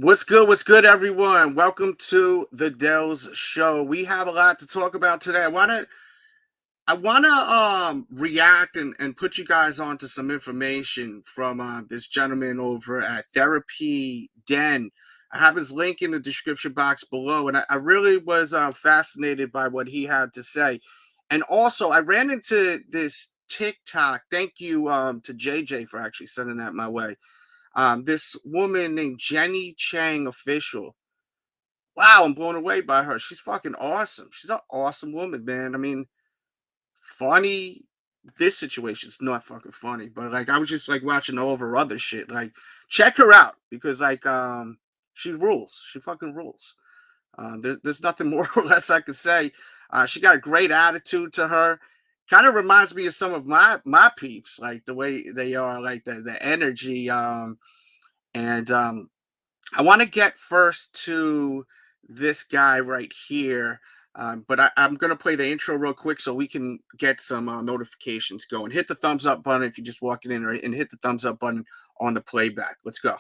What's good, everyone? Welcome to the Delz show. We have a lot to talk about today. I wanna react and put you guys onto some information from this gentleman over at Therapy Den. I have his link in the description box below, and I really was fascinated by what he had to say. And also, I ran into this TikTok. Thank you to JJ for actually sending that my way. This woman named Jenny Chang Official. Wow, I'm blown away by her. She's fucking awesome. She's an awesome woman, man. I mean, funny. This situation's not fucking funny, but like I was just like watching all of her other shit. Like, check her out because she rules. She fucking rules. There's nothing more or less I could say. She got a great attitude to her. Kind of reminds me of some of my peeps, like the way they are, like the energy. And I want to get first to this guy right here. But I'm going to play the intro real quick so we can get some notifications going. Hit the thumbs up button if you're just walking in, and hit the thumbs up button on the playback. Let's go.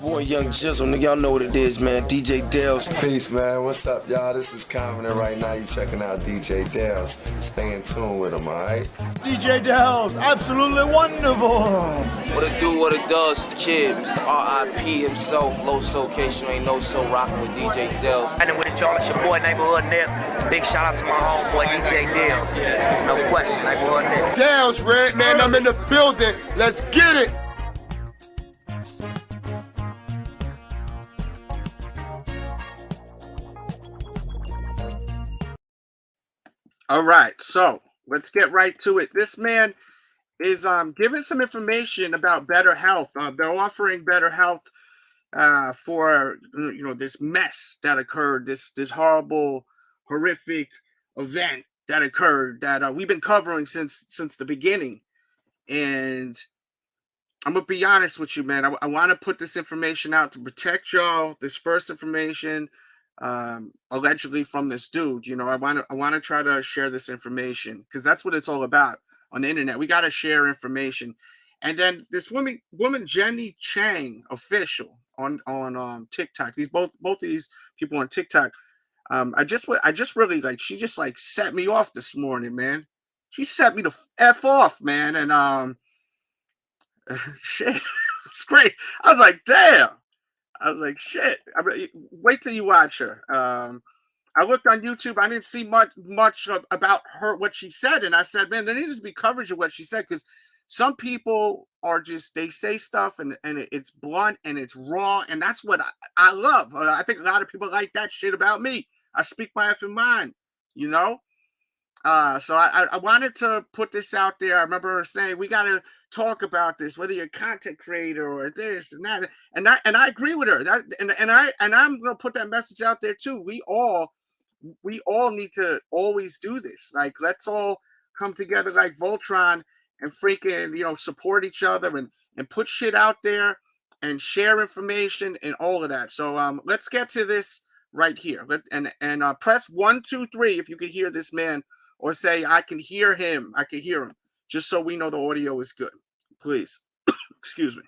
Boy, Young Jizzle, nigga, y'all know what it is, man. DJ Delz. Peace, man. What's up, y'all? This is Covenant right now. You checking out DJ Delz. Stay in tune with him, all right? DJ Delz, absolutely wonderful. What it do, what it does, the kid, Mr. R.I.P. himself, Low Soul Case, you ain't no so rocking with DJ Delz. And with it, y'all, it's your boy, Neighborhood Nip. Big shout out to my homeboy, DJ Delz. No question, Neighborhood Nip. Delz, Red, man, I'm in the building. Let's get it. All right, so let's get right to it. This man is giving some information about better health. They're offering better health for this mess that occurred, this horrible, horrific event that occurred that we've been covering since the beginning. And I'm gonna be honest with you, man. I want to put this information out to protect y'all. This first information, allegedly from this dude. I want to try to share this information because that's what it's all about on the internet. We got to share information. And then this woman Jenny Chang Official on TikTok. These both of these people on TikTok. I just really like, she just like set me off this morning, man. She set me the F off, man. And shit, it's great. I was like, damn. I was like, shit. Wait till you watch her. I looked on YouTube. I didn't see much about her, what she said. And I said, man, there needs to be coverage of what she said, because some people are just, they say stuff and it's blunt and it's raw. And that's what I love. I think a lot of people like that shit about me. I speak my effing mind, So I wanted to put this out there. I remember her saying, we got to talk about this, whether you're a content creator or this and that. And I agree with her. And I'm going to put that message out there too. We all need to always do this. Like, let's all come together like Voltron and freaking, support each other and put shit out there and share information and all of that. So let's get to this right here. And press 1, 2, 3 if you can hear this man, or say, I can hear him. I can hear him. Just so we know the audio is good. Please. Excuse me.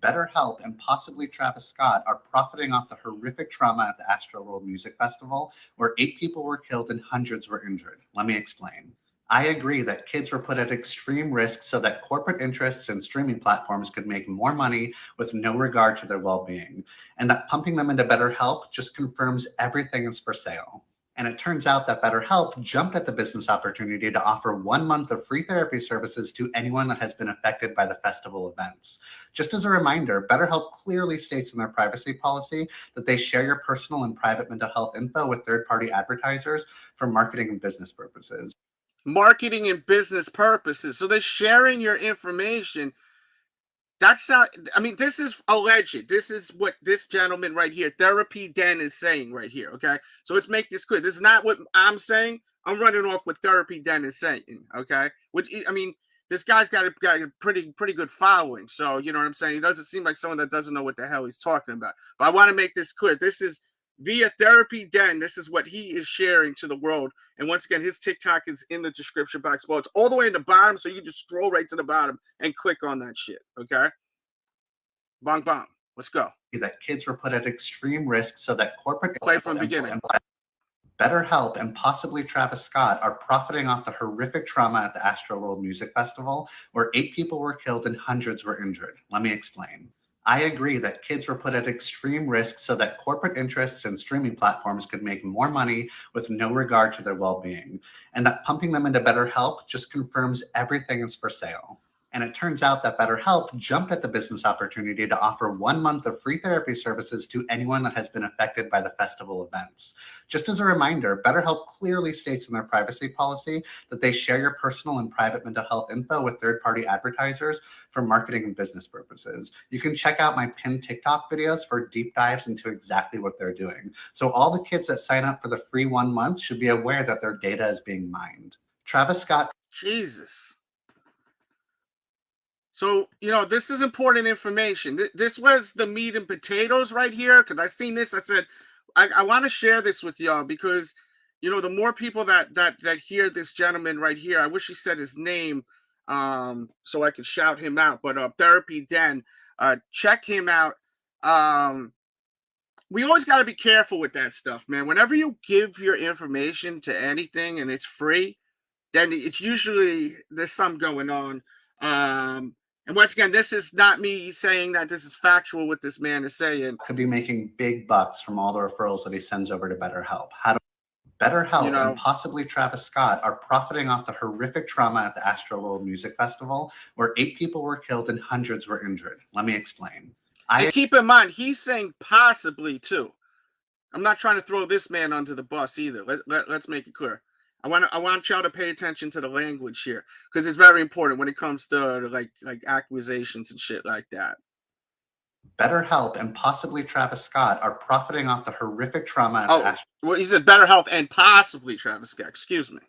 BetterHelp and possibly Travis Scott are profiting off the horrific trauma at the Astroworld Music Festival, where 8 people were killed and hundreds were injured. Let me explain. I agree that kids were put at extreme risk so that corporate interests and streaming platforms could make more money with no regard to their well-being, and that pumping them into BetterHelp just confirms everything is for sale. And it turns out that BetterHelp jumped at the business opportunity to offer 1 month of free therapy services to anyone that has been affected by the festival events. Just as a reminder, BetterHelp clearly states in their privacy policy that they share your personal and private mental health info with third-party advertisers for marketing and business purposes. Marketing and business purposes. So they're sharing your information. That's not, I mean, this is alleged. This is what this gentleman right here, Therapy Den, is saying right here, okay? So let's make this clear. This is not what I'm saying. I'm running off what Therapy Den is saying, okay? Which, I mean, this guy's got a pretty good following. So, you know what I'm saying? He doesn't seem like someone that doesn't know what the hell he's talking about. But I want to make this clear. This via Therapy Den. This is what he is sharing to the world. And once again, his TikTok is in the description box below. It's all the way in the bottom, so you can just scroll right to the bottom and click on that shit, okay? Bong bong. Let's go. That kids were put at extreme risk so that corporate Play from the beginning. BetterHelp and possibly Travis Scott are profiting off the horrific trauma at the Astroworld Music Festival, where 8 people were killed and hundreds were injured. Let me explain. I agree that kids were put at extreme risk so that corporate interests and streaming platforms could make more money with no regard to their well-being, and that pumping them into BetterHelp just confirms everything is for sale. And it turns out that BetterHelp jumped at the business opportunity to offer 1 month of free therapy services to anyone that has been affected by the festival events. Just as a reminder, BetterHelp clearly states in their privacy policy that they share your personal and private mental health info with third-party advertisers for marketing and business purposes. You can check out my pinned TikTok videos for deep dives into exactly what they're doing. So all the kids that sign up for the free 1 month should be aware that their data is being mined. Travis Scott. Jesus. So, you know, this is important information. This was the meat and potatoes right here, because I seen this. I said, I want to share this with y'all because, you know, the more people that hear this gentleman right here, I wish he said his name so I could shout him out. But Therapy Den, check him out. We always got to be careful with that stuff, man. Whenever you give your information to anything and it's free, then it's usually there's something going on. And once again, this is not me saying that this is factual what this man is saying. Could be making big bucks from all the referrals that he sends over to BetterHelp. How do BetterHelp and possibly Travis Scott are profiting off the horrific trauma at the Astroworld Music Festival, where 8 people were killed and hundreds were injured. Let me explain. And keep in mind, he's saying possibly too. I'm not trying to throw this man under the bus either. Let's make it clear. I want y'all to pay attention to the language here because it's very important when it comes to like accusations and shit like that. BetterHelp and possibly Travis Scott are profiting off the horrific trauma at well, he said BetterHelp and possibly Travis Scott. Excuse me.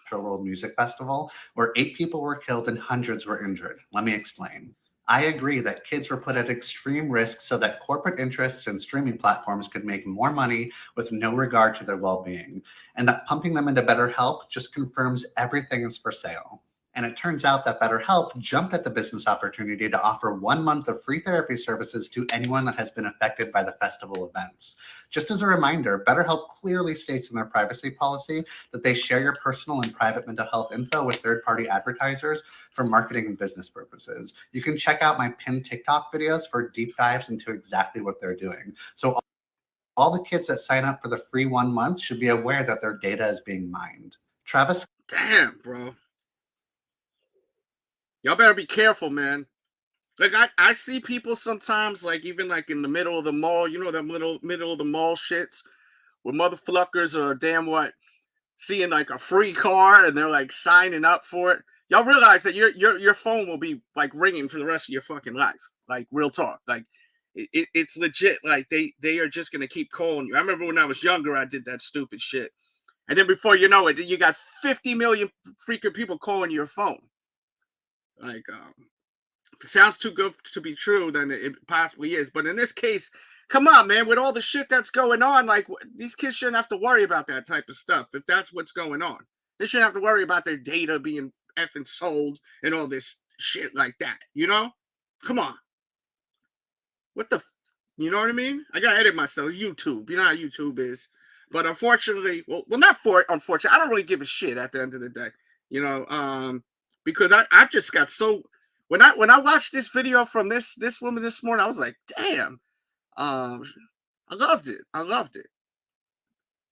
Astroworld Music Festival, where 8 people were killed and hundreds were injured. Let me explain. I agree that kids were put at extreme risk so that corporate interests and streaming platforms could make more money with no regard to their well-being, and that pumping them into BetterHelp just confirms everything is for sale. And it turns out that BetterHelp jumped at the business opportunity to offer 1 month of free therapy services to anyone that has been affected by the festival events. Just as a reminder, BetterHelp clearly states in their privacy policy that they share your personal and private mental health info with third-party advertisers for marketing and business purposes. You can check out my pinned TikTok videos for deep dives into exactly what they're doing. So all the kids that sign up for the free 1 month should be aware that their data is being mined. Travis. Damn, bro. Y'all better be careful, man. Like I see people sometimes, like even like in the middle of the mall, you know, that middle of the mall shits, where motherfuckers are damn what seeing like a free car and they're like signing up for it. Y'all realize that your phone will be like ringing for the rest of your fucking life. Like real talk. Like it's legit. Like they are just gonna keep calling you. I remember when I was younger, I did that stupid shit, and then before you know it, you got 50 million freaking people calling your phone. Like, if it sounds too good to be true, then it possibly is. But in this case, come on, man, with all the shit that's going on, like, these kids shouldn't have to worry about that type of stuff if that's what's going on. They shouldn't have to worry about their data being effing sold and all this shit like that, you know? Come on. What the, you know what I mean? I gotta edit myself. YouTube, you know how YouTube is. But unfortunately, well, not for unfortunately, I don't really give a shit at the end of the day, you know? Because I just got so when I watched this video from this woman this morning, I was like, damn, I loved it. I loved it.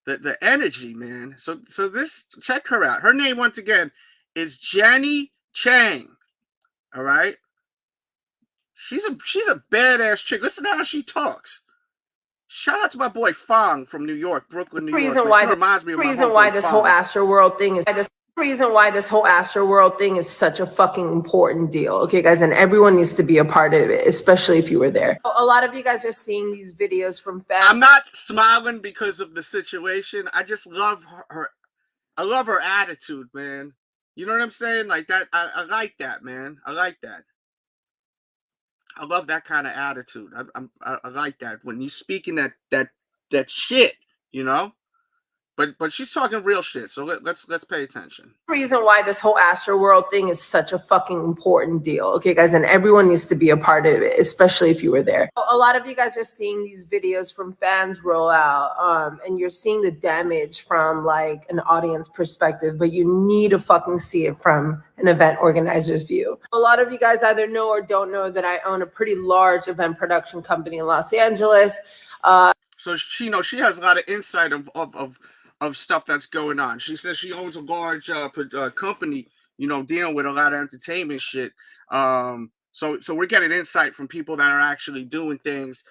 The energy, man. So this, check her out. Her name once again is Jenny Chang. All right. She's a badass chick. Listen to how she talks. Shout out to my boy Fong from New York, Brooklyn, New York. Reason why this whole Astroworld thing is reason why this whole Astroworld thing is such a fucking important deal. Okay, guys, and everyone needs to be a part of it, especially if you were there. A lot of you guys are seeing these videos from I'm not smiling because of the situation. I just love her. I love her attitude, man. You know what I'm saying? Like that. I like that, man. I like that. I love that kind of attitude. I like that when you speak in that that shit, you know. But she's talking real shit, so let's pay attention. Reason why this whole Astroworld thing is such a fucking important deal, okay, guys, and everyone needs to be a part of it, especially if you were there. A lot of you guys are seeing these videos from fans roll out, and you're seeing the damage from like an audience perspective, but you need to fucking see it from an event organizer's view. A lot of you guys either know or don't know that I own a pretty large event production company in Los Angeles. So she has a lot of insight of stuff that's going on. She says she owns a large company, dealing with a lot of entertainment shit. So we're getting insight from people that are actually doing things.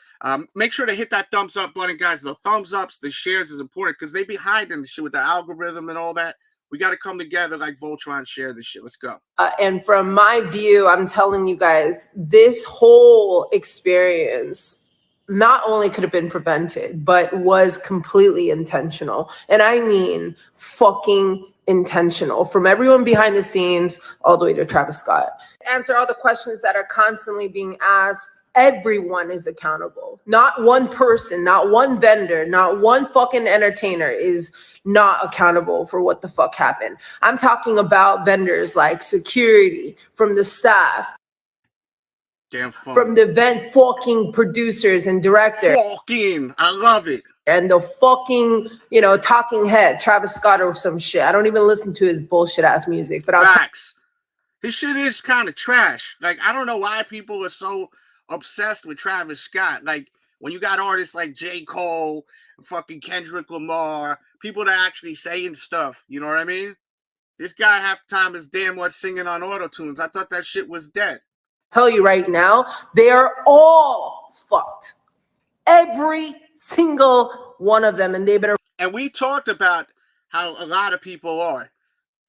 Make sure to hit that thumbs up button, guys. The thumbs ups, the shares is important because they be hiding the shit with the algorithm and all that. We got to come together like Voltron, share this shit. Let's go. And from my view, I'm telling you guys, this whole experience not only could have been prevented, but was completely intentional. And I mean fucking intentional, from everyone behind the scenes all the way to Travis Scott. Answer all the questions that are constantly being asked. Everyone is accountable. Not one person, not one vendor, not one fucking entertainer is not accountable for what the fuck happened. I'm talking about vendors like security, from the staff, damn fun. From the event fucking producers and directors. Fucking, I love it. And the fucking, talking head, Travis Scott or some shit. I don't even listen to his bullshit ass music, but Facts. His shit is kind of trash. Like, I don't know why people are so obsessed with Travis Scott. Like, when you got artists like J. Cole, fucking Kendrick Lamar, people that actually saying stuff, you know what I mean? This guy half the time is damn what singing on auto-tunes. I thought that shit was dead. Tell you right now, they are all fucked. Every single one of them, and they better. And we talked about how a lot of people are.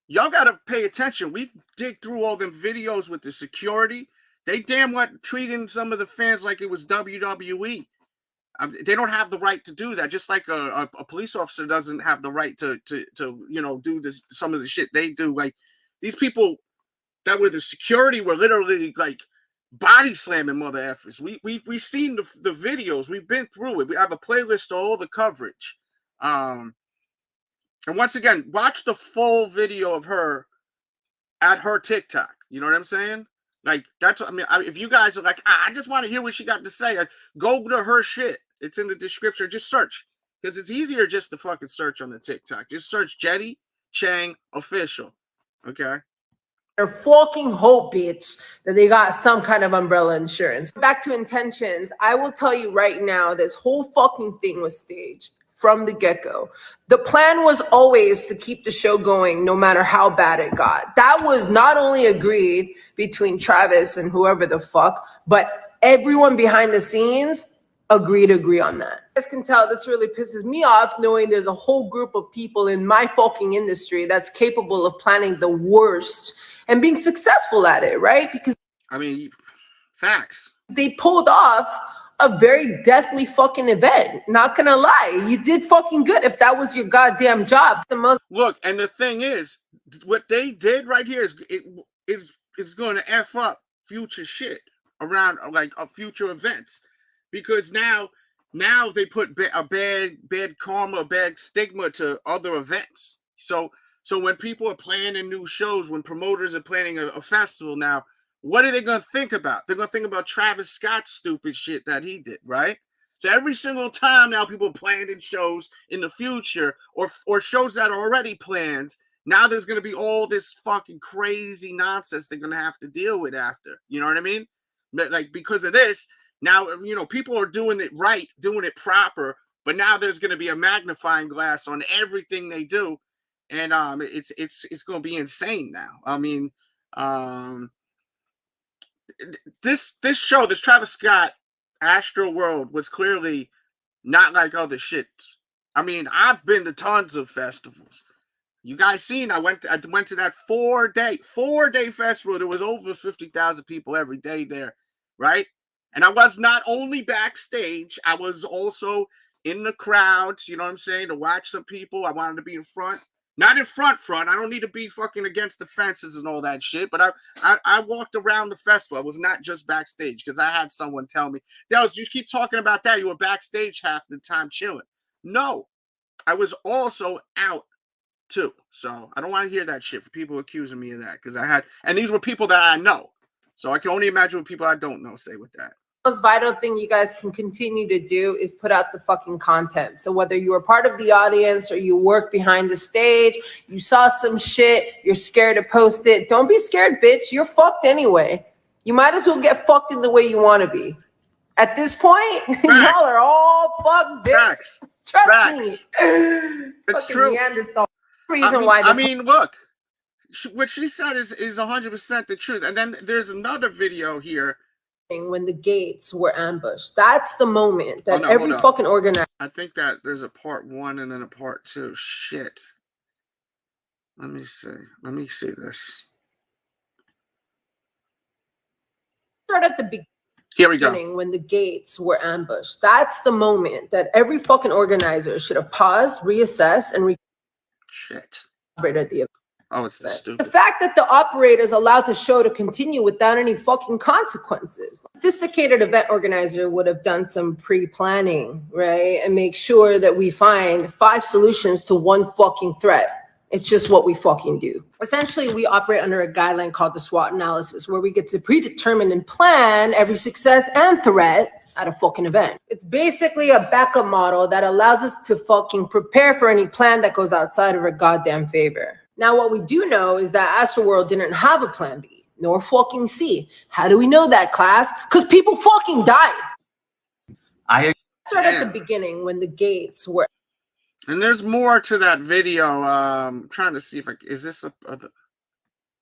Y'all gotta pay attention. We dig through all them videos with the security. They damn what treating some of the fans like it was WWE. They don't have the right to do that. Just like a police officer doesn't have the right to do this, some of the shit they do. Like, these people that were the security were literally like body slamming mother effers. We've seen the videos. We've been through it. We have a playlist of all the coverage. And once again, watch the full video of her at her TikTok. You know what I'm saying? Like, that's what I mean. If you guys are like, I just want to hear what she got to say, go to her shit. It's in the description. Just search, because it's easier just to fucking search on the TikTok. Just search Jetty Chang Official. Okay. They're fucking hope, bitch, that they got some kind of umbrella insurance. Back to intentions. I will tell you right now, this whole fucking thing was staged from the get-go. The plan was always to keep the show going no matter how bad it got. That was not only agreed between Travis and whoever the fuck, but everyone behind the scenes agree on that. You guys can tell this really pisses me off, knowing there's a whole group of people in my fucking industry that's capable of planning the worst and being successful at it, right? Because I mean, facts. They pulled off a very deathly fucking event. Not gonna lie, you did fucking good if that was your goddamn job. Look, and the thing is, what they did right here is going to F up future shit around, like, future events, because now they put a bad karma, bad stigma to other events. So when people are planning new shows, when promoters are planning a festival now, what are they going to think about? They're going to think about Travis Scott's stupid shit that he did, right? So every single time now people planning shows in the future, or shows that are already planned, now there's going to be all this fucking crazy nonsense they're going to have to deal with after. You know what I mean? Like, because of this, now, people are doing it right, doing it proper, but now there's going to be a magnifying glass on everything they do. And it's going to be insane now. I mean, this show, this Travis Scott Astroworld, was clearly not like other shits. I mean, I've been to tons of festivals. You guys seen? I went to that 4-day festival. There was over 50,000 people every day there, right? And I was not only backstage, I was also in the crowds. You know what I'm saying? To watch some people. I wanted to be in front. Not in front. I don't need to be fucking against the fences and all that shit. But I walked around the festival. I was not just backstage, because I had someone tell me, Delz, you keep talking about that. You were backstage half the time chilling. No, I was also out too. So I don't want to hear that shit for people accusing me of that, because I had, and these were people that I know. So I can only imagine what people I don't know say with that. The most vital thing you guys can continue to do is put out the fucking content. So whether you were part of the audience or you work behind the stage, you saw some shit, you're scared to post it. Don't be scared, bitch. You're fucked anyway. You might as well get fucked in the way you want to be. At this point, y'all are all fucked, bitch. Facts. Trust Facts. me. It's Fucking true. Neanderthal. I mean, look, what she said is 100% the truth. And then there's another video here. When the gates were ambushed. That's the moment that every hold fucking organizer. I think that there's a part 1 and then a part 2. Shit. Let me see. Let me see this. Start at the beginning. Here we go. When the gates were ambushed. That's the moment that every fucking organizer should have paused, reassessed, and shit. At the event. Oh, it's the stupid. The fact that the operators allowed the show to continue without any fucking consequences. A sophisticated event organizer would have done some pre-planning, right? And make sure that we find 5 solutions to one fucking threat. It's just what we fucking do. Essentially, we operate under a guideline called the SWOT analysis, where we get to predetermine and plan every success and threat at a fucking event. It's basically a backup model that allows us to fucking prepare for any plan that goes outside of our goddamn favor. Now, what we do know is that Astroworld didn't have a plan B, nor fucking C. How do we know that, class? Because people fucking died. I start at the beginning when the gates were. And there's more to that video. I'm trying to see if is this a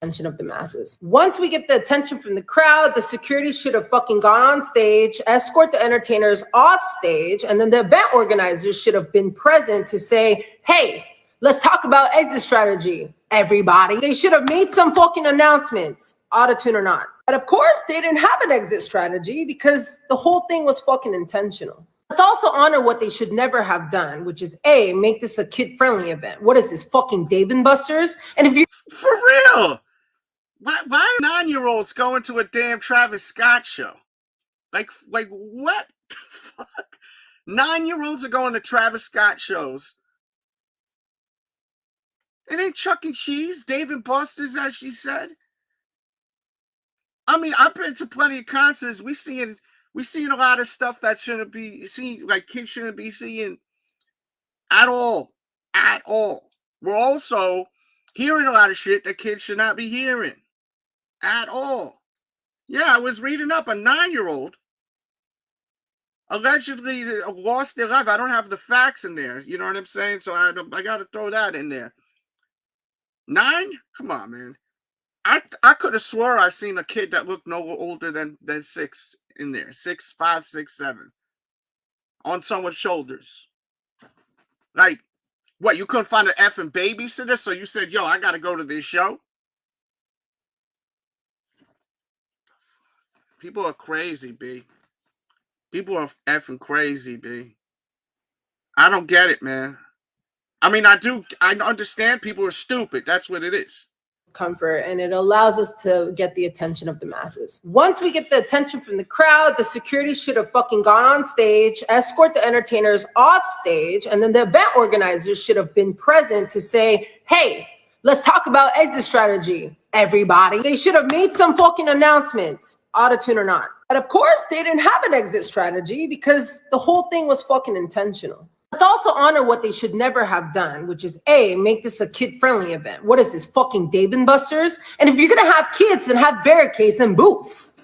attention of the masses. Once we get the attention from the crowd, the security should have fucking gone on stage, escort the entertainers off stage, and then the event organizers should have been present to say, hey, let's talk about exit strategy, everybody. They should have made some fucking announcements, auto-tune or not. But of course, they didn't have an exit strategy because the whole thing was fucking intentional. Let's also honor what they should never have done, which is A, make this a kid-friendly event. What is this, fucking Dave & Buster's? And if you for real, why are 9-year-olds going to a damn Travis Scott show? Like what the fuck? 9-year-olds are going to Travis Scott shows. It ain't Chuck E. Cheese, Dave & Buster's, as she said. I mean, I've been to plenty of concerts. We seeing a lot of stuff that shouldn't be seen, like kids shouldn't be seeing at all. At all. We're also hearing a lot of shit that kids should not be hearing. At all. Yeah, I was reading up a 9-year-old allegedly lost their life. I don't have the facts in there. You know what I'm saying? So I got to throw that in there. 9? Come on, man. I could have swore I've seen a kid that looked no older than 6 in there. 6, 5, 6, 7. On someone's shoulders. Like, what, you couldn't find an effing babysitter? So you said, yo, I got to go to this show? People are crazy, B. People are effing crazy, B. I don't get it, man. I mean, I understand people are stupid. That's what it is. Comfort, and it allows us to get the attention of the masses. Once we get the attention from the crowd, the security should have fucking gone on stage, escort the entertainers off stage, and then the event organizers should have been present to say, hey, let's talk about exit strategy, everybody. They should have made some fucking announcements, auto-tune or not. But of course, they didn't have an exit strategy because the whole thing was fucking intentional. Let's also honor what they should never have done, which is A, make this a kid-friendly event. What is this, fucking Dave & Buster's? And if you're gonna have kids, then have barricades and booths.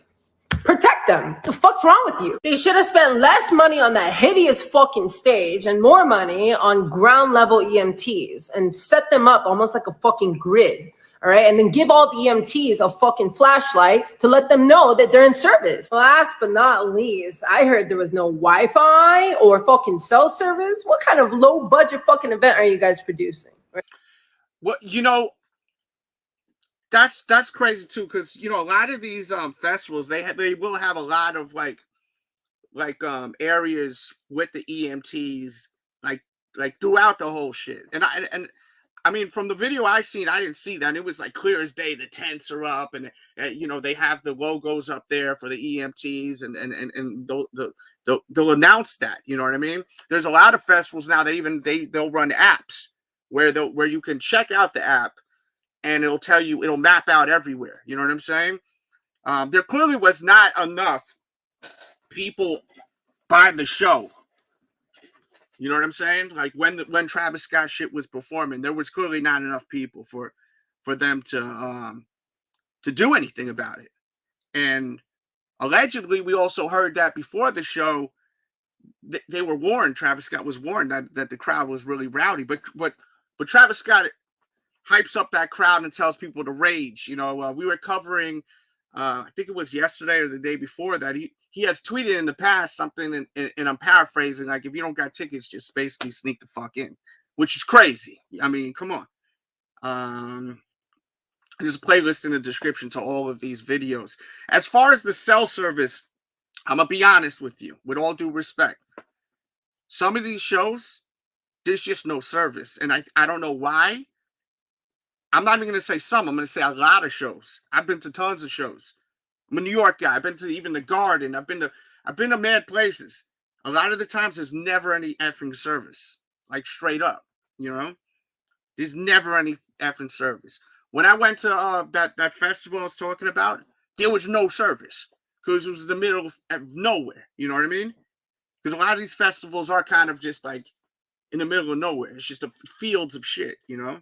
Protect them. The fuck's wrong with you? They should have spent less money on that hideous fucking stage and more money on ground level EMTs and set them up almost like a fucking grid. All right, and then give all the EMTs a fucking flashlight to let them know that they're in service. Last but not least, I heard there was no Wi-Fi or fucking cell service. What kind of low budget fucking event are you guys producing? Right? Well, you know, that's crazy too, because you know a lot of these festivals they will have a lot of like areas with the EMTs like throughout the whole shit, and I mean, from the video I seen, I didn't see that. It was like clear as day. The tents are up, and you know, they have the logos up there for the EMTs, and they'll announce that. You know what I mean? There's a lot of festivals now. They'll run apps where you can check out the app, and it'll map out everywhere. You know what I'm saying? There clearly was not enough people by the show. You know what I'm saying? Like when Travis Scott shit was performing, there was clearly not enough people for them to do anything about it. And allegedly, we also heard that before the show, they were warned. Travis Scott was warned that the crowd was really rowdy. But Travis Scott hypes up that crowd and tells people to rage. You know, we were covering. I think it was yesterday or the day before that he has tweeted in the past something, and I'm paraphrasing, like, if you don't got tickets, just basically sneak the fuck in, which is crazy. I mean, come on. There's a playlist in the description to all of these videos. As far as the cell service, I'm gonna be honest with you, with all due respect. Some of these shows, there's just no service, and I don't know why. I'm not even going to say some. I'm going to say a lot of shows. I've been to tons of shows. I'm a New York guy. I've been to even the Garden. I've been to mad places. A lot of the times, there's never any effing service. Like, straight up, you know? There's never any effing service. When I went to that festival I was talking about, there was no service. Because it was the middle of nowhere. You know what I mean? Because a lot of these festivals are kind of just like in the middle of nowhere. It's just fields of shit, you know?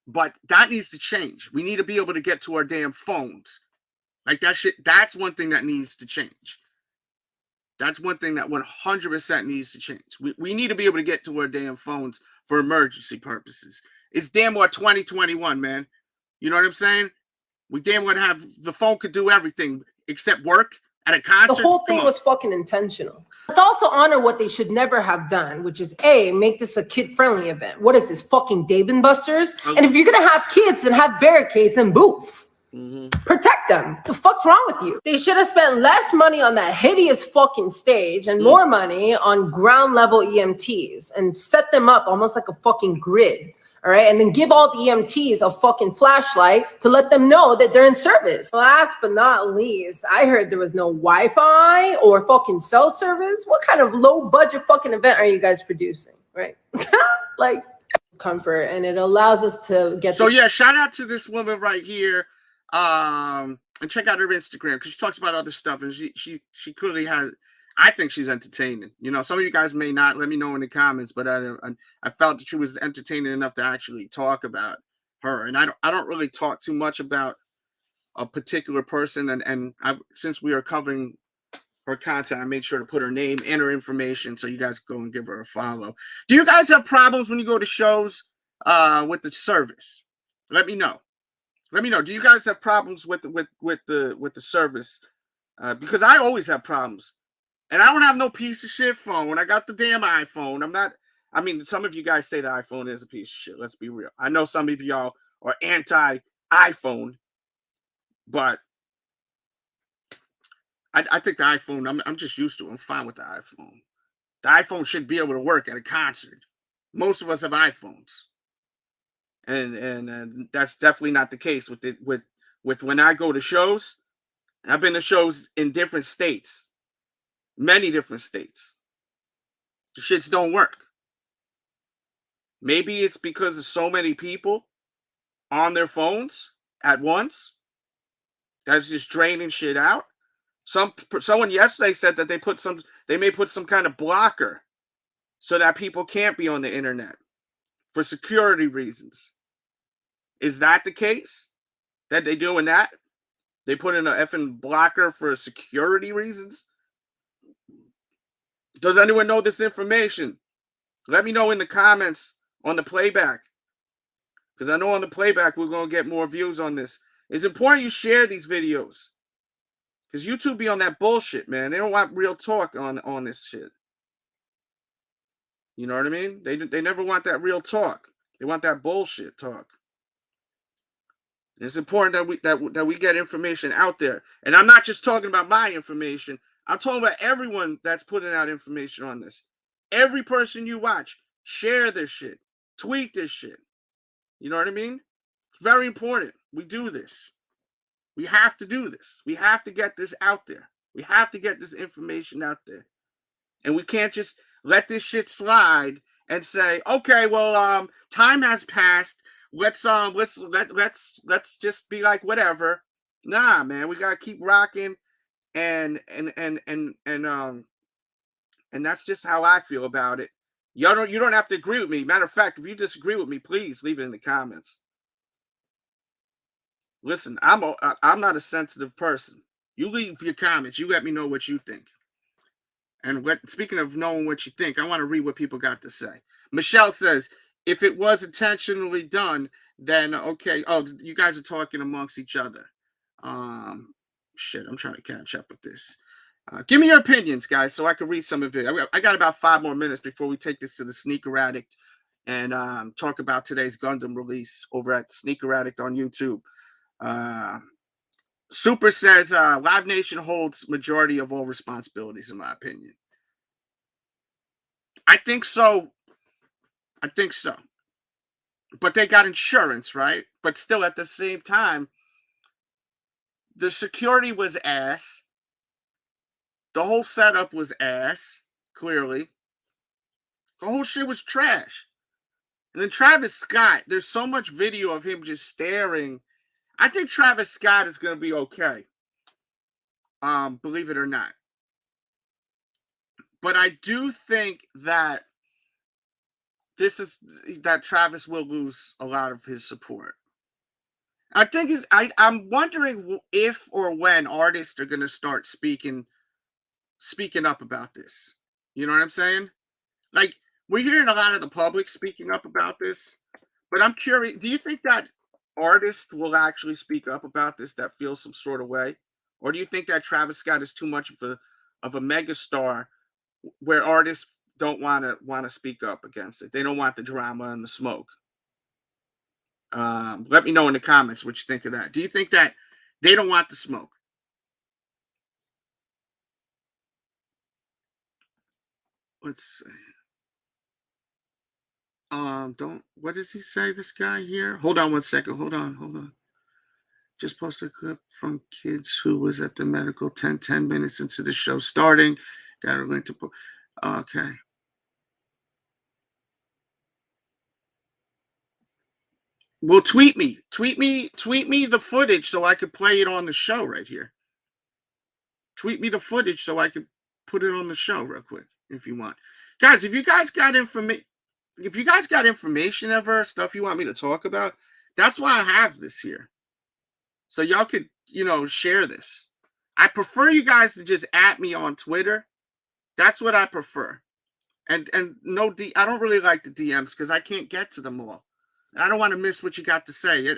But that needs to change. We need to be able to get to our damn phones. Like that shit, that's one thing that needs to change. That's one thing that 100% needs to change. We need to be able to get to our damn phones for emergency purposes. It's damn well 2021, man. You know what I'm saying? We damn well have, the phone could do everything except work at a concert. The whole thing was fucking intentional. Let's also honor what they should never have done, which is make this a kid-friendly event. What is this, fucking Dave and Buster's? And if you're gonna have kids, then have barricades and booths. Protect them. The fuck's wrong with you? They should have spent less money on that hideous fucking stage and more money on ground level EMTs and set them up almost like a fucking grid. All right, and then give all the EMTs a fucking flashlight to let them know that they're in service. Last but not least, I heard there was no Wi-Fi or fucking cell service. What kind of low-budget fucking event are you guys producing, right? Like, comfort, and it allows us to get. So yeah, shout out to this woman right here, and check out her Instagram because she talks about other stuff, and she clearly has. I think she's entertaining. You know, some of you guys may not. Let me know in the comments, but I felt that she was entertaining enough to actually talk about her. And I don't really talk too much about a particular person. And since we are covering her content, I made sure to put her name and her information so you guys go and give her a follow. Do you guys have problems when you go to shows with the service? Let me know. Let me know. Do you guys have problems with the service? Because I always have problems. And I don't have no piece of shit phone. I got the damn iPhone. I mean, some of you guys say the iPhone is a piece of shit. Let's be real. I know some of y'all are anti-iPhone, but I think the iPhone, I'm just used to it. I'm fine with the iPhone. The iPhone should be able to work at a concert. Most of us have iPhones. And that's definitely not the case with when I go to shows. I've been to shows in different states. Many different states. The shits don't work. Maybe it's because of so many people on their phones at once. That's just draining shit out. Someone yesterday said that they may put some kind of blocker so that people can't be on the internet for security reasons. Is that the case? That they doing that? They put in an effing blocker for security reasons? Does anyone know this information? Let me know in the comments on the playback. Because I know on the playback we're going to get more views on this. It's important you share these videos. Because YouTube be on that bullshit, man. They don't want real talk on this shit. You know what I mean? They never want that real talk. They want that bullshit talk. It's important that we get information out there. And I'm not just talking about my information. I'm talking about everyone that's putting out information on this. Every person you watch, share this shit. Tweet this shit. You know what I mean? It's very important. We do this. We have to do this. We have to get this out there. We have to get this information out there. And we can't just let this shit slide and say, okay, well, time has passed. Let's just be like whatever. Nah, man, we gotta keep rocking, and that's just how I feel about it. You don't have to agree with me. Matter of fact, if you disagree with me, please leave it in the comments. Listen, I'm not a sensitive person. You leave your comments. You let me know what you think. And speaking of knowing what you think, I want to read what people got to say. Michelle says, if it was intentionally done, then okay. Oh, you guys are talking amongst each other. Shit, I'm trying to catch up with this. Give me your opinions, guys, so I can read some of it. I got about 5 more minutes before we take this to the Sneaker Addict and talk about today's Gundam release over at Sneaker Addict on YouTube. Super says, Live Nation holds majority of all responsibilities, in my opinion. I think so. But they got insurance, right? But still, at the same time, the security was ass. The whole setup was ass, clearly. The whole shit was trash. And then Travis Scott, there's so much video of him just staring. I think Travis Scott is going to be okay. Believe it or not. But I do think that Travis will lose a lot of his support. I think I'm wondering if or when artists are going to start speaking up about this. You know what I'm saying? Like, we're hearing a lot of the public speaking up about this, but I'm curious, do you think that artists will actually speak up about this that feel some sort of way? Or do you think that Travis Scott is too much of a megastar where artists don't want to speak up against it? They don't want the drama and the smoke. Let me know in the comments what you think of that. Do you think that they don't want the smoke? Let's see. What does he say, this guy here? Hold on 1 second. Hold on. Just posted a clip from Kids who was at the medical 10 minutes into the show starting. Got a link to put. Okay. Well, tweet me the footage so I could play it on the show right here. Tweet me the footage so I could put it on the show real quick if you want. Guys, if you guys got information ever, stuff you want me to talk about, that's why I have this here. So y'all could, share this. I prefer you guys to just at me on Twitter. That's what I prefer. And no I don't really like the DMs because I can't get to them all. I don't want to miss what you got to say.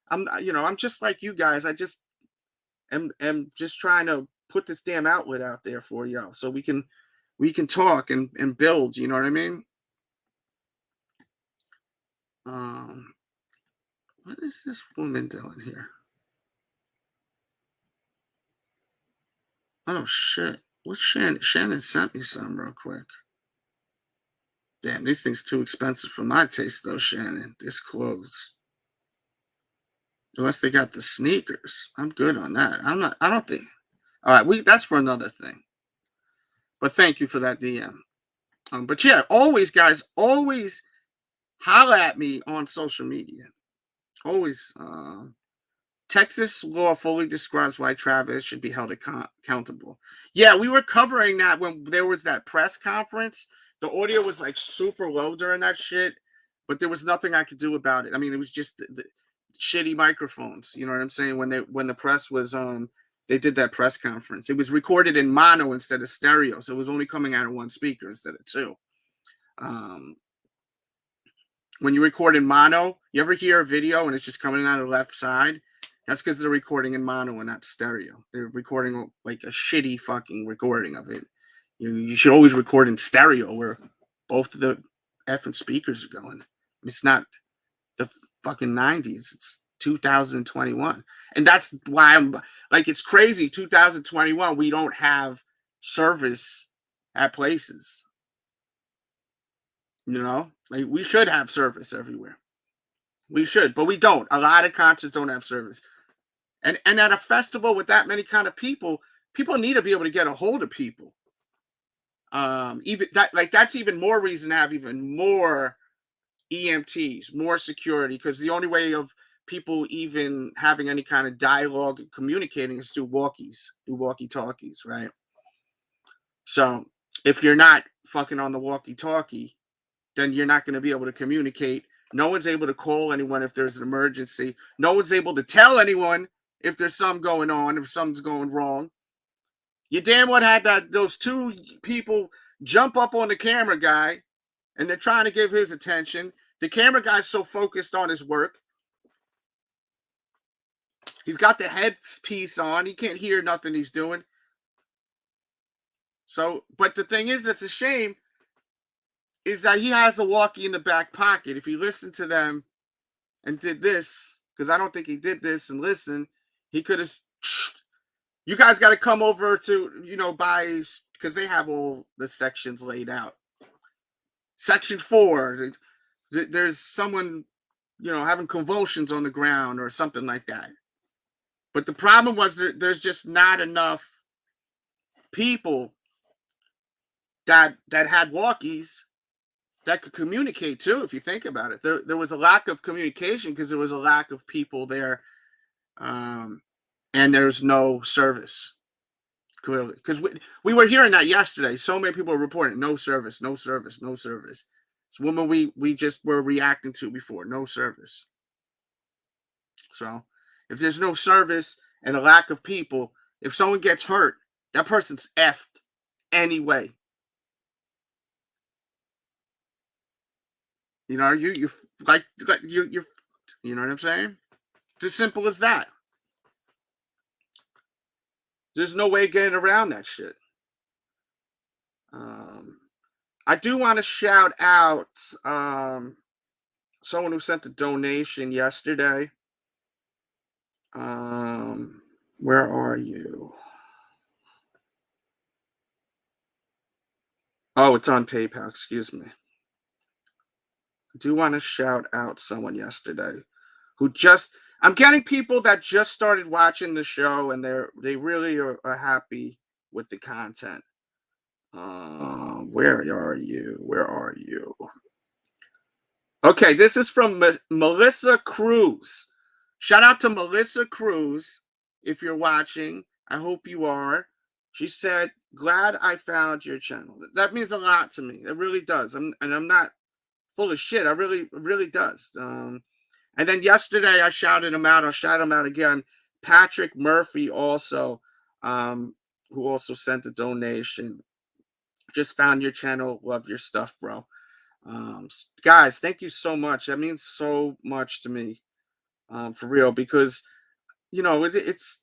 I'm just like you guys. I just am just trying to put this damn outlet out there for y'all so we can talk and build, you know what I mean? What is this woman doing here? Oh shit. What's Shannon? Shannon sent me some real quick. Damn, these things too expensive for my taste though, Shannon. This clothes. Unless they got the sneakers. I'm good on that. I don't think. All right, that's for another thing. But thank you for that DM. But yeah, always, guys, always holla at me on social media. Always. Texas law fully describes why Travis should be held accountable. Yeah, we were covering that when there was that press conference. The audio was like super low during that shit, but there was nothing I could do about it. I mean, it was just the shitty microphones. You know what I'm saying? When the press was they did that press conference. It was recorded in mono instead of stereo, so it was only coming out of one speaker instead of two. When you record in mono, you ever hear a video and it's just coming out of the left side? That's because they're recording in mono and not stereo. They're recording like a shitty fucking recording of it. You should always record in stereo where both of the effing speakers are going. It's not the fucking 90s. It's 2021. And that's why I'm like, it's crazy. 2021, we don't have service at places. You know, like we should have service everywhere. We should, but we don't. A lot of concerts don't have service. And at a festival with that many kind of people need to be able to get a hold of people. Even that, like, that's even more reason to have even more EMTs, more security, because the only way of people even having any kind of dialogue and communicating is through walkie-talkies, right? So if you're not fucking on the walkie-talkie, then you're not going to be able to communicate. No one's able to call anyone if there's an emergency. No one's able to tell anyone if there's something going on, if something's going wrong. You damn what had those two people jump up on the camera guy, and they're trying to give his attention. The camera guy's so focused on his work. He's got the headpiece on. He can't hear nothing he's doing. So, but the thing is, that's a shame, is that he has a walkie in the back pocket. If he listened to them and did this, because I don't think he did this and listened, he could have... You guys got to come over to, you know, because they have all the sections laid out. Section 4, there's someone, you know, having convulsions on the ground or something like that. But the problem was there's just not enough people that had walkies that could communicate too, if you think about it. There was a lack of communication because there was a lack of people there. And there's no service, clearly. Because we were hearing that yesterday. So many people were reporting, no service, no service, no service. It's women we just were reacting to before, no service. So if there's no service and a lack of people, if someone gets hurt, that person's effed anyway. You know, you know what I'm saying? It's as simple as that. There's no way getting around that shit. I do want to shout out someone who sent a donation yesterday. Where are you? Oh, it's on PayPal. Excuse me. I do want to shout out someone yesterday who I'm getting people that just started watching the show and they really are happy with the content. Where are you? Where are you? Okay, this is from Melissa Cruz. Shout out to Melissa Cruz if you're watching. I hope you are. She said, "Glad I found your channel." That means a lot to me. It really does. I'm not full of shit. I really does. And then yesterday I shouted him out. I'll shout him out again. Patrick Murphy also, who also sent a donation. Just found your channel. Love your stuff, bro. Guys, thank you so much. That means so much to me, for real. Because, you know, it's.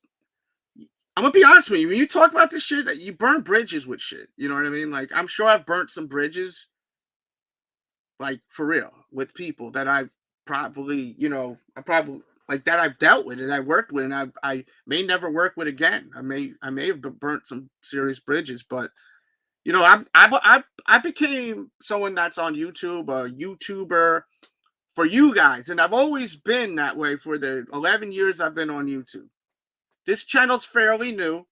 I'm gonna be honest with you. When you talk about this shit, you burn bridges with shit. You know what I mean? Like, I'm sure I've burnt some bridges, like, for real, with people that I've probably, you know, that I've dealt with and I worked with, and I may never work with again. I may have burnt some serious bridges, but, you know, I became someone that's on YouTube, a YouTuber for you guys, and I've always been that way for the 11 years I've been on YouTube. This channel's fairly new,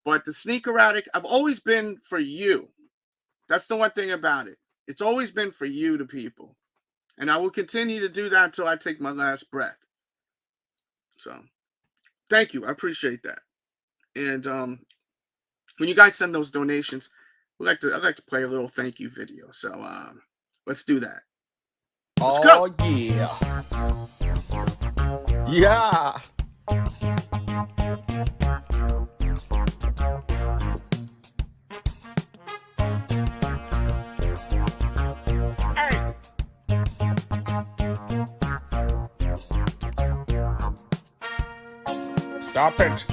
but the Sneaker Addict, I've always been for you. That's the one thing about it. It's always been for you, the people. And I will continue to do that until I take my last breath. So, thank you. I appreciate that. And when you guys send those donations, I'd like to play a little thank you video. So, let's do that. Let's go. Yeah. Yeah. Stop it.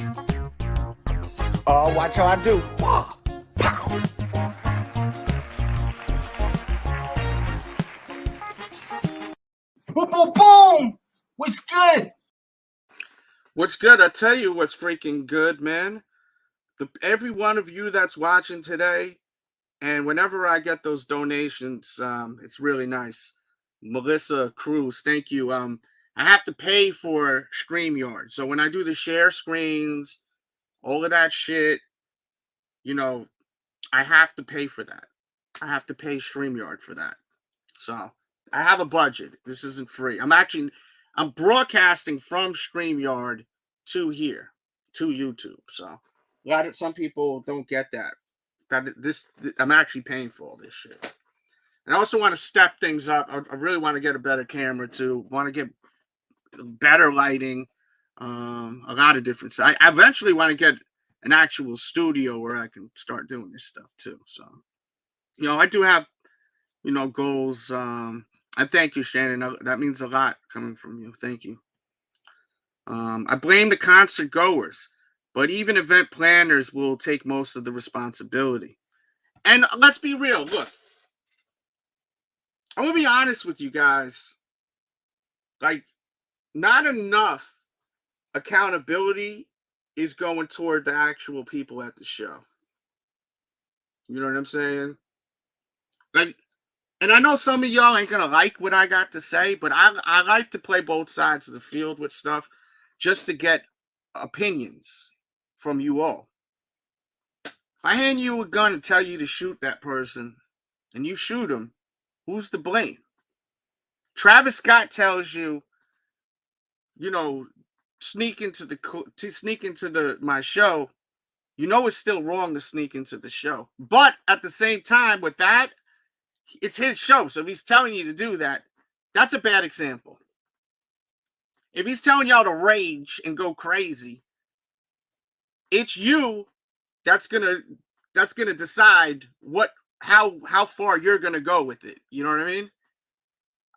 Watch how I do. Boom, boom, boom. What's good? What's good? I tell you what's freaking good, man. Every one of you that's watching today, And whenever I get those donations, it's really nice. Melissa Cruz, thank you. I have to pay for StreamYard. So when I do the share screens, all of that shit, you know, I have to pay for that. I have to pay StreamYard for that. So I have a budget. This isn't free. I'm broadcasting from StreamYard to here, to YouTube. So some people don't get that. I'm actually paying for all this shit. And I also want to step things up. I really want to get a better camera too. Want to get better lighting. A lot of different stuff. I eventually want to get an actual studio where I can start doing this stuff too. So, I do have, goals. I thank you, Shannon. That means a lot coming from you. Thank you. I blame the concert goers, but even event planners will take most of the responsibility. And let's be real. Look, I'm going to be honest with you guys. Like, not enough accountability is going toward the actual people at the show. You know what I'm saying? Like, and I know some of y'all ain't going to like what I got to say, but I like to play both sides of the field with stuff just to get opinions from you all. If I hand you a gun and tell you to shoot that person and you shoot him, who's to blame? Travis Scott tells you, sneak into my show. It's still wrong to sneak into the show. But at the same time, with that, it's his show. So if he's telling you to do that, that's a bad example. If he's telling y'all to rage and go crazy, it's you that's gonna decide how far you're gonna go with it. You know what I mean?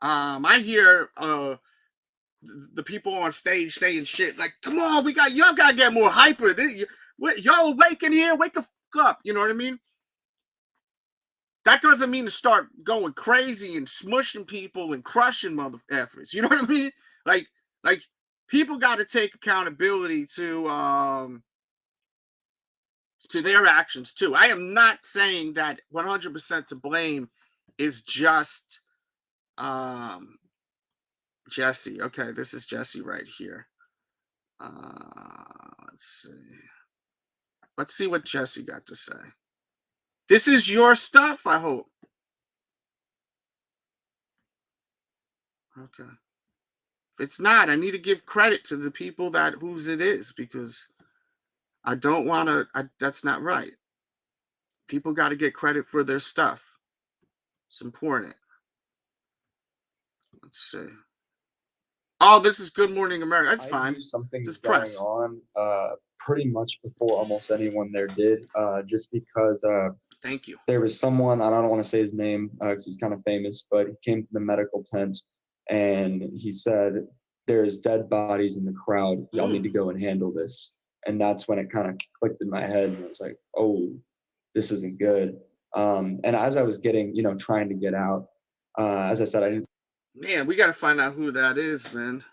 I hear the people on stage saying shit like, "Come on, y'all gotta get more hyper. Y'all awake in here? Wake the fuck up." You know what I mean? That doesn't mean to start going crazy and smushing people and crushing mother effers. You know what I mean? Like people got to take accountability to their actions too. I am not saying that 100% to blame is just Jesse. Okay, this is Jesse right here. Let's see what Jesse got to say. This is your stuff, I hope. Okay. If it's not, I need to give credit to the people whose it is, because I don't want to. That's not right. People got to get credit for their stuff. It's important. Let's see. Oh, this is Good Morning America. That's fine. Something this is going press. on pretty much before almost anyone there did, just because thank you. There was someone, and I don't want to say his name because he's kind of famous, but he came to the medical tent and he said, "There's dead bodies in the crowd. Y'all need to go and handle this." And that's when it kind of clicked in my head, and I was like, "Oh, this isn't good." And as I was getting, trying to get out, as I said, I didn't. Man, we got to find out who that is, man.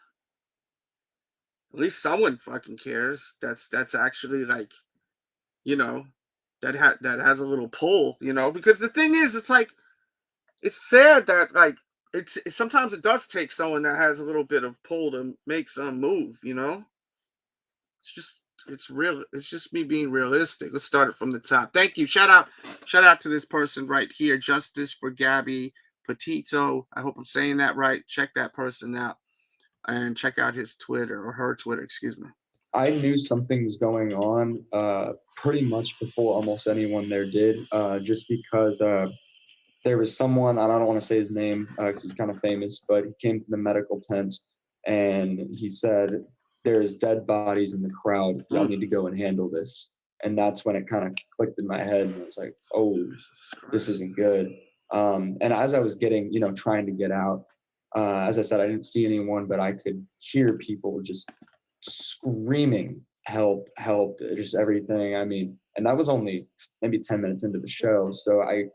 At least someone fucking cares. That's actually like, that has a little pull, because the thing is, it's like, it's sad that like sometimes it does take someone that has a little bit of pull to make some move, it's just me being realistic. Let's start it from the top. Thank you. Shout out to this person right here, Justice for Gabby Petito. I hope I'm saying that right. Check that person out and check out his Twitter, or her Twitter, excuse me. I knew something was going on pretty much before almost anyone there did, just because there was someone, and I don't want to say his name because he's kind of famous, but he came to the medical tent and he said, "There's dead bodies in the crowd. Y'all need to go and handle this." And that's when it kind of clicked in my head, and I was like, "Oh, this isn't good." And as I was getting, trying to get out, as I said, I didn't see anyone, but I could hear people just screaming, "Help, help," just everything. I mean, and that was only maybe 10 minutes into the show. So I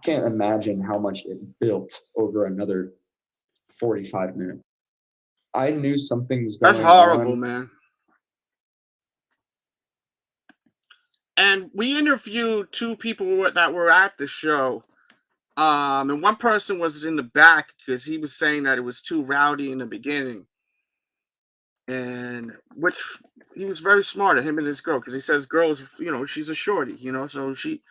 can't imagine how much it built over another 45 minutes. I knew something was going on. That's horrible, man. And we interviewed two people that were at the show. And one person was in the back because he was saying that it was too rowdy in the beginning. And which he was very smart at, him and his girl, because he says girls, she's a shorty, so she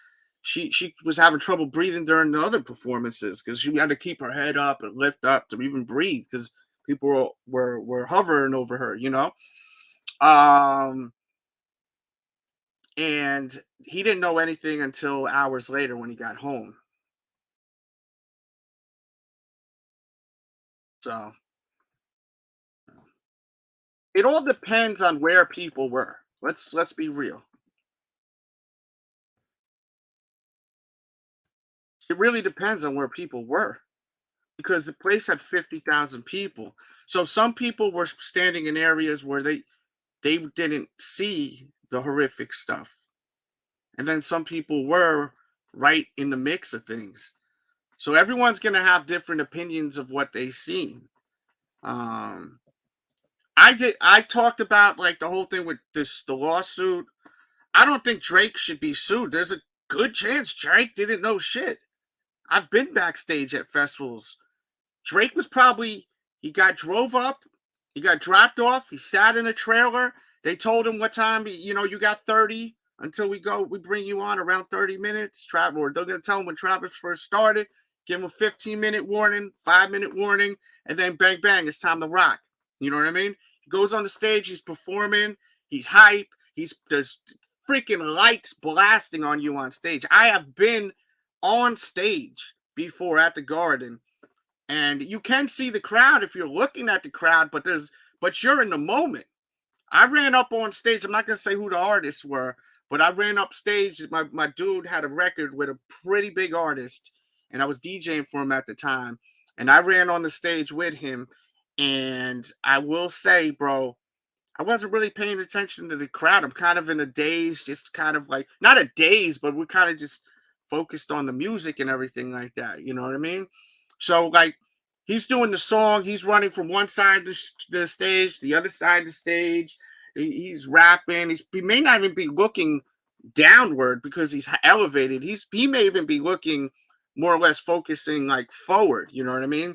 was having trouble breathing during the other performances because she had to keep her head up and lift up to even breathe because people were hovering over her, and he didn't know anything until hours later when he got home. So it all depends on where people were. Let's be real. It really depends on where people were, because the place had 50,000 people. So some people were standing in areas where they didn't see the horrific stuff. And then some people were right in the mix of things. So everyone's going to have different opinions of what they seen. I talked about like the whole thing with the lawsuit. I don't think Drake should be sued. There's a good chance Drake didn't know shit. I've been backstage at festivals. Drake was he got drove up, he got dropped off, he sat in a trailer. They told him what time, you got 30 until we bring you on around 30 minutes. Or they're going to tell him when Travis first started, give him a 15-minute warning, 5-minute warning, and then bang, bang, it's time to rock. You know what I mean? He goes on the stage, he's performing, he's hype, there's freaking lights blasting on you on stage. I have been on stage before at the Garden, and you can see the crowd if you're looking at the crowd, but you're in the moment. I ran up on stage. I'm not going to say who the artists were, but I ran up stage. My dude had a record with a pretty big artist, and I was DJing for him at the time, and I ran on the stage with him. And I will say, bro, I wasn't really paying attention to the crowd. I'm kind of in a daze, just kind of like, not a daze, but we're kind of just focused on the music and everything like that. You know what I mean? So, like, he's doing the song. He's running from one side of the stage to the other side of the stage. He's rapping. He may not even be looking downward because he's elevated. He may even be looking more or less focusing like forward. You know what I mean?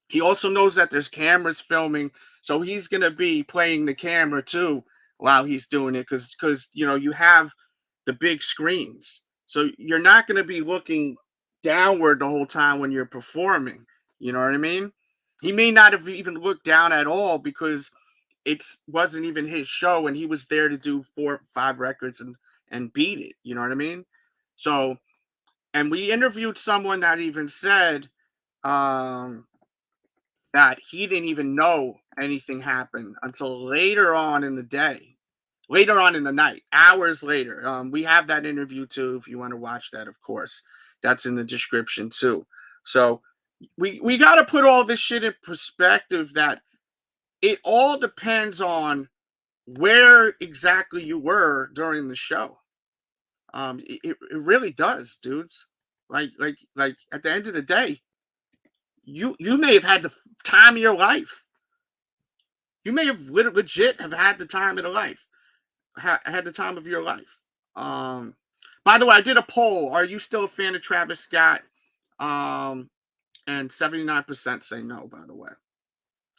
He also knows that there's cameras filming, so he's going to be playing the camera too while he's doing it because you have the big screens. So you're not going to be looking downward the whole time when you're performing. You know what I mean? He may not have even looked down at all because it wasn't even his show and he was there to do 4 or 5 records and beat it. You know what I mean? So, and we interviewed someone that even said, that he didn't even know anything happened until later on in the day, later on in the night, hours later. We have that interview too, if you want to watch that, of course. That's in the description too. So we got to put all this shit in perspective, that it all depends on where exactly you were during the show. It really does, dudes. Like at the end of the day, you may have had the time of your life. You may have legit have had the time of the life. Had the time of your life. By the way, I did a poll. Are you still a fan of Travis Scott? And 79% say no, by the way.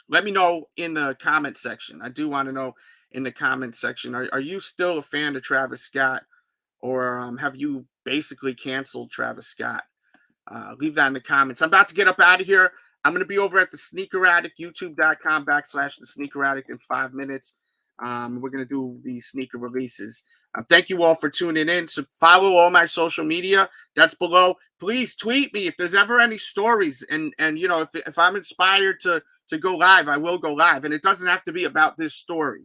Let me know in the comment section. I do want to know in the comment section. Are you still a fan of Travis Scott? Or have you basically canceled Travis Scott? Leave that in the comments. I'm about to get up out of here. I'm going to be over at the Sneaker Addict, youtube.com/the Sneaker Addict in 5 minutes. We're going to do the sneaker releases. Thank you all for tuning in. So follow all my social media. That's below. Please tweet me if there's ever any stories. And if I'm inspired to go live, I will go live. And it doesn't have to be about this story.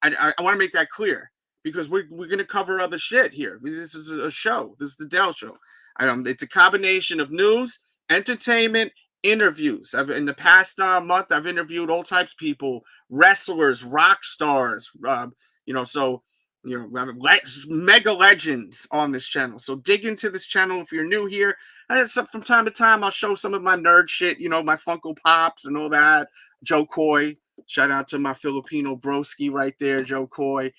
I want to make that clear, because we're going to cover other shit here. This is a show. This is the Delz Show. It's a combination of news, entertainment, interviews. In the past month, I've interviewed all types of people, wrestlers, rock stars, mega legends on this channel. So dig into this channel if you're new here. And from time to time, I'll show some of my nerd shit, my Funko Pops and all that. Joe Coy. Shout out to my Filipino broski right there, Joe Coy.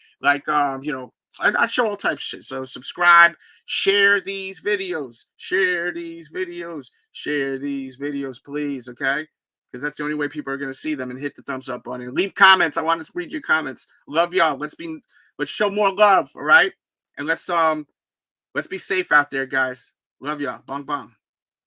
I show all types of shit. So subscribe, share these videos, share these videos, please, okay? Because that's the only way people are going to see them, and hit the thumbs up button. Leave comments. I want to read your comments. Love y'all. Let's show more love, all right? And let's be safe out there, guys. Love y'all. Bong bong.